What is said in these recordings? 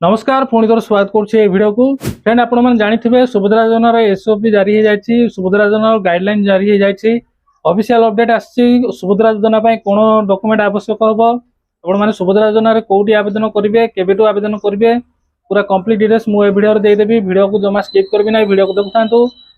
नमस्कार पुणी थोड़ा स्वागत करुँच को फ्रेंड आपण मैंने जानी सुभद्रा योजनार एसओपी जारी हो जाए सुभद्रा योजनार गाइडलाइन जारी हो जाए ऑफिशियल अपडेट आसी सुभद्रा योजना कौन डॉक्यूमेंट आवश्यक हम आपने सुभद्रा योजन कौटी आवेदन करेंगे केवेठू आवेदन करेंगे पूरा कंप्लीट डिटेल्स मुझे वीडियो देदेवी वीडियो को जमा स्किप करबी ना वीडियो को देखता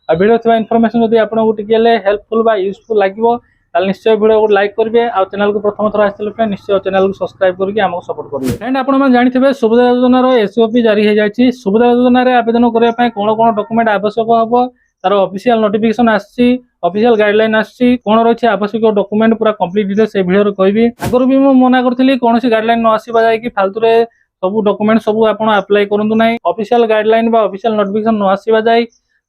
आ वीडियो थी इनफॉरमेशन जब आपको हेल्पफुल यूजफुल लगे निश्चय वीडियो को लाइक करेंगे आ चैनल को प्रथम थर आते निश्चय चैनल को सब्सक्राइब करके आमको सपोर्ट करेंगे। फ्रेंड आपने जानी सुभद्रा योजनार एसओपी जारी हो जाए सुभद्रा योजन आवेदन करने कौन कौन डॉक्यूमेंट आवश्यक हम तार ऑफिशियल नोटिफिकेशन आसी ऑफिशियल गाइडलाइन आसी कौन रही आवश्यक डॉक्यूमेंट पूरा कंप्लीट डिटेल्स ए वीडियो कहबी आगुरी भी मुझे मना करी कौन गाइडलाइन न आसवा जाए फालतू सब डॉक्यूमेंट सब आप अप्लाई करूँ ना ऑफिशियल गाइडलाइन ऑफिशियल नोटिफिकेशन न आसवा जाए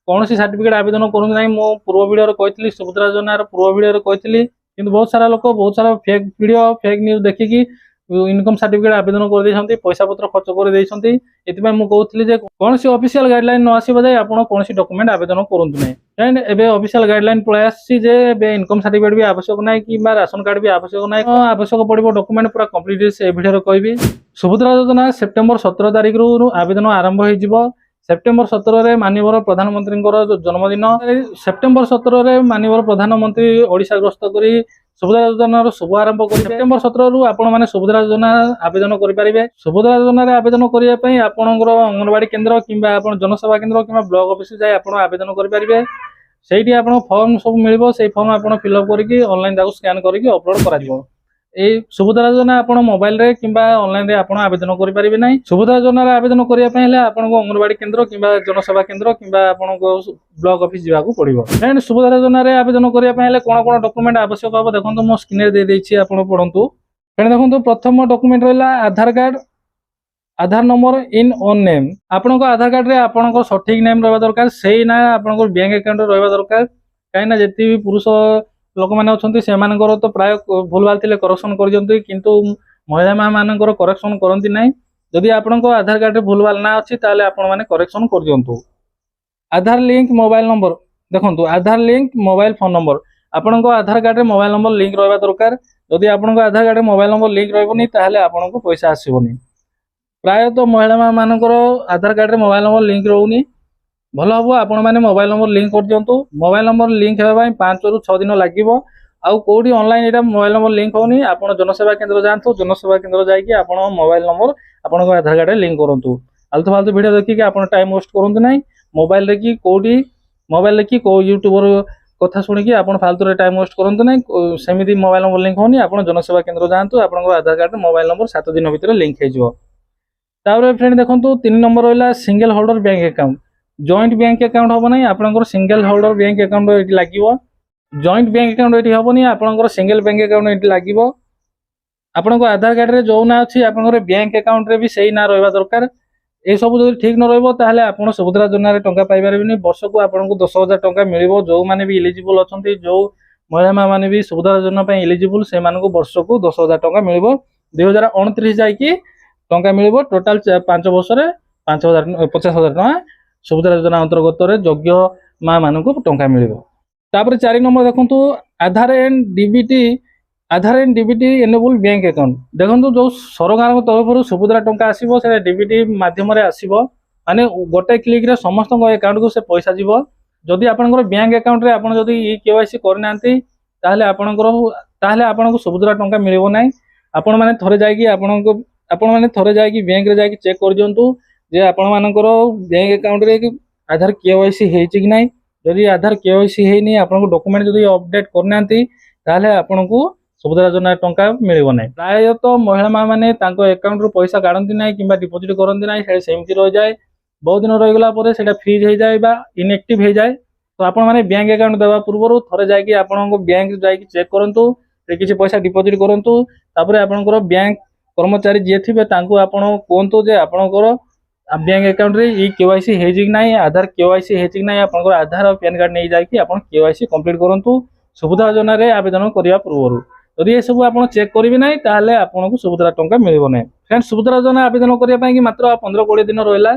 कौन सर्टिफिकेट आवेदन करूँ ना मुझे पूर्व वीडियो कही सुभद्रा योजनार पूर्व वीडियो कही कि बहुत सारा लोक बहुत सारा फेक वीडियो फेक न्यूज देखिकी इनकम सर्टिफिकेट आवेदन कर पैसा पत्र खर्च कर कहती कौन सी ऑफिशियल गाइडलाइन न आसवा जाए आप कौन डॉक्यूमेंट आवेदन करूँ ना एवं ऑफिशियल गाइडलाइन पलि आसे इनकम सर्टिफिकेट भी आवश्यक ना कि राशन कार्ड भी आवश्यक ना आवश्यक पड़ो डॉक्यूमेंट पूरा कंप्लीट से वीडियो कहबी सुभद्रा योजना सेप्टेम्बर 17 तारिख रु आवेदन आरंभ हो सेप्टेम्बर 17 माननीय प्रधानमंत्री जन्मदिन सेप्टेम्बर 17 माननीय प्रधानमंत्री ओडिशा गस्त कर सुभद्रा योजनार शुभ आरंभ कर सेप्टेम्बर 17 रु आपण सुभद्रा योजना आवेदन करेंगे सुभद्रा योजन आवेदन करने आपंकर अंगनवाड़ी केन्द्र कि जनसेवा केन्द्र कि ब्लॉक ऑफिस जाए आप आवेदन करेंगे से फॉर्म सब मिल से फॉर्म आप फिलअप करके ऑनलाइन स्कैन करके अपलोड कर सुभद्रा योजना आप मोबाइल रे कि ऑनलाइन रे आप आवेदन करेंगे ना सुभद्रा योजना आवेदन करने आपको अंगनवाड़ी केन्द्र कि जनसेवा केन्द्र कि ब्लॉक ऑफिस जावाक पड़ो फ्रेंड सुभद्रा योजना आवेदन करने कौन कौन डॉक्यूमेंट आवश्यक हम देखो मो स्क्रीन दे देछि आपण पढ़ंतु फ्रेंड देखो प्रथम डॉक्यूमेंट रहा Aadhaar card Aadhaar number in own name आपण आधार कार्ड रे आपण सठिक नेम रहा दरकार से ना आपण बैंक अकाउंट रहा दरकार कहीं जी भी पुरुष लोक मैंने अच्छा से तो प्राय भूल भाल थे करेक्शन कर महिला मानकर करेक्शन करती ना जदि आपण आधार कार्ड भूल भाल ना अच्छी आपने करेक्शन कर दिंतु आधार लिंक मोबाइल नंबर देखो आधार लिंक मोबाइल फोन नंबर आपण आधार कार्ड रे मोबाइल नंबर लिंक रहा दरकार जदि आपण आधार कार्ड रे मोबाइल नंबर लिंक रही आपको पैसा आसबनी प्राय तो महिला मानकर आधार कार्ड रे मोबाइल नंबर लिंक रोनी भल हम आपण मैंने मोबाइल नंबर लिंक कर दिंतु मोबाइल नंबर लिंक होगा 5 ରୁ 6 दिन लगे आउ कौटी ऑनलाइन ये मोबाइल नंबर लिंक होनी आप जनसेवा केन्द्र जातु जनसेवा केन्द्र जाकि आप मोबाइल नंबर आप आधार कार्ड लिंक करूँ आलतू फालतू वीडियो देखिए आप टाइम वेस्ट करूँ ना मोबाइल रे कि कौटी मोबाइल कि कौ यूट्यूबर कथा शुणिकी आप फालतू टाइम वेस्ट करूँ ना सेमती मोबाइल नंबर लिंक होनी आप जनसेवा केन्द्र जातु आप आधार कार्ड मोबाइल नंबर 7 दिन भितर लिंक हो फ्रेंड देखो 3 नंबर रहा single holder bank account joint bank account हम ना आपंकर सिंगल होल्डर बैंक अकाउंट ये लगे जॉइंट बैंक अकाउंट ये हेनी आपंकर सिंगल बैंक अकाउंट ये लगे आपको आधार कार्ड रे जो ना अच्छी आपंकर बैंक अकाउंट रे भी सही ना रहा दरकार ये सब जो ठीक न रहा आप सुभद्रा योजना टंका पाइबे वर्ष को आपको 10,000 टंका मिल जो मैंने भी इलिजिबल अच्छा जो महिला मैंने भी सुभद्रा योजना इलिजिबल से वर्ष को 10,000 टंका मिल 2029 जाकि टंका मिल टोटाल 5 वर्ष 50,000 टंका सुभद्रा योजना अंतर्गत योग्य माँ मान टंका मिल 4 नंबर देखो Aadhaar and DBT enable bank account देखो जो सरकार तरफ सुभद्रा टंका आसो से डीबीटी मध्यम आसो माने गोटे क्लिक रे समस्त अकाउंट को से पैसा जीव जदि आपंकर बैंक अकाउंट रे आपन जदि केवाईसी करना आपको सुभद्रा टंका मिल ना आपण मैंने थरे जाकि बैंक रे जाकि चेक कर दिंतु जे आपण मानकर बैंक अकाउंट रे आधार केवाईसी हेछि कि नाही जदि आधार केवाईसी हेनी आपनको डॉक्यूमेंट जदि अपडेट करना आपनको सुभद्रा योजना टंका मिलिबो नाही प्राय तो महिला माने तांको अकाउंट रो पैसा काढंती नाही किंबा डिपॉजिट करंती नाही से सेमती रह जाए बहुत दिन रह गला परे सेटा फ्रीज हो जाए बा इनएक्टिव हो जाए तो आपण माने बैंक अकाउंट देवा पूर्व थरे जाकि आपनको बैंक जाकि चेक करंतु किछि पैसा डिपॉजिट करंतु तापर आपनकर बैंक कर्मचारी जे थिबे तांको आपण कोंतु जे आपनकर बैंक अकाउंट रे ई केवाईसी हेछि कि नाही आधार केवाईसी हेछि कि नाही आपनकर आधार और पैन कार्ड नै जाकि आपण केवाईसी कंप्लीट करंतु सुभद्रा योजना रे आवेदन करिया पूर्व यदि ये सब आप चेक करेंगे ना ताहले आपको सुभद्रा टंका मिल ना फ्रेंड्स सुभद्रा योजना आवेदन करने मात्र 15-20 दिन रहा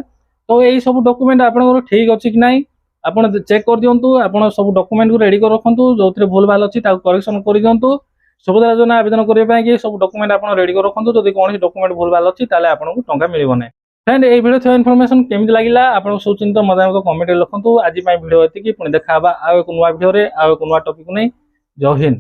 तो यही सब डॉक्यूमेंट आपंकर ठीक अच्छी कि नहीं आप चेक कर दिंतु आप सब डॉक्यूमेंट को रेडी कर रखु जो भूल भाल अच्छी करेक्शन कर दिंतु सुभद्रा योजना आवेदन करने सब डॉक्यूमेंट आप रेडी कर रखु जब कौन डॉक्यूमेंट भूल भाल अच्छी आपको टंका मिल ना। फ्रेंड ये वीडियो थोड़ा इनफॉरमेशन केमिति लागिला आपन सुचिंत मतामत कमेंट लिखंतु। आज वीडियो एतिकी पुणी देखा आउ एक नुआ वीडियो रे आउ एक नुआ टॉपिक नै। जय हिंद।